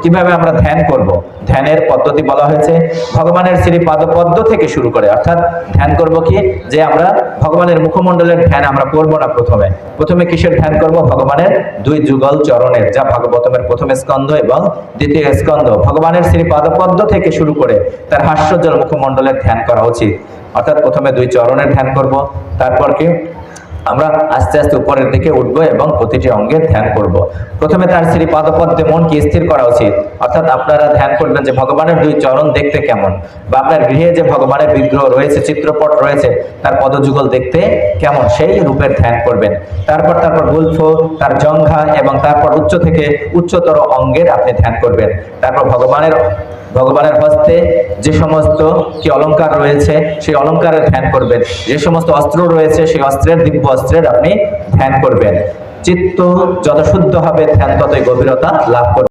কিভাবে আমরা ধ্যান করব, ধ্যানের পদ্ধতি বলা হয়েছে ভগবানের শ্রী পাদপদ্ম থেকে শুরু করে। অর্থাৎ ধ্যান করব কি, যে আমরা ভগবানের মুখমণ্ডলের ধ্যান আমরা করব না। প্রথমে কিসের ধ্যান করব? ভগবানের দুই যুগল চরণের, যা ভাগবতমের প্রথম স্কন্ধ এবং দ্বিতীয় স্কন্ধ। ভগবানের শ্রী পাদপদ্ম থেকে শুরু করে তার হাস্যজ্জ্বল মুখমণ্ডলের ধ্যান করা উচিত। অর্থাৎ প্রথমে দুই চরণের ধ্যান করব, তারপর কি আমরা আস্তে আস্তে উপরের দিকে উঠবো এবং প্রতিটি অঙ্গের ধ্যান করব। প্রথমে তার শ্রী পাদপদ্মে মনকে স্থির করা উচিত। অর্থাৎ আপনারা ধ্যান করবেন যে ভগবানের দুই চরণ দেখতে কেমন, বা আপনার গৃহে যে ভগবানের বিগ্রহ রয়েছে, চিত্রপট রয়েছে, তার পদযুগল দেখতে কেমন, সেই রূপের ধ্যান করবেন। তারপর গুল্ফ, তার জঙ্ঘা এবং তারপর উচ্চ থেকে উচ্চতর অঙ্গের আপনি ধ্যান করবেন। তারপর ভগবানের হস্তে যে সমস্ত কি অলংকার রয়েছে সেই অলংকারের ধ্যান করবেন। যে সমস্ত অস্ত্র রয়েছে সেই অস্ত্রের, দিব্য অস্ত্রের আপনি ধ্যান করবেন। চিত্ত যত শুদ্ধ হবে ধ্যান ততই গভীরতা লাভ করবে।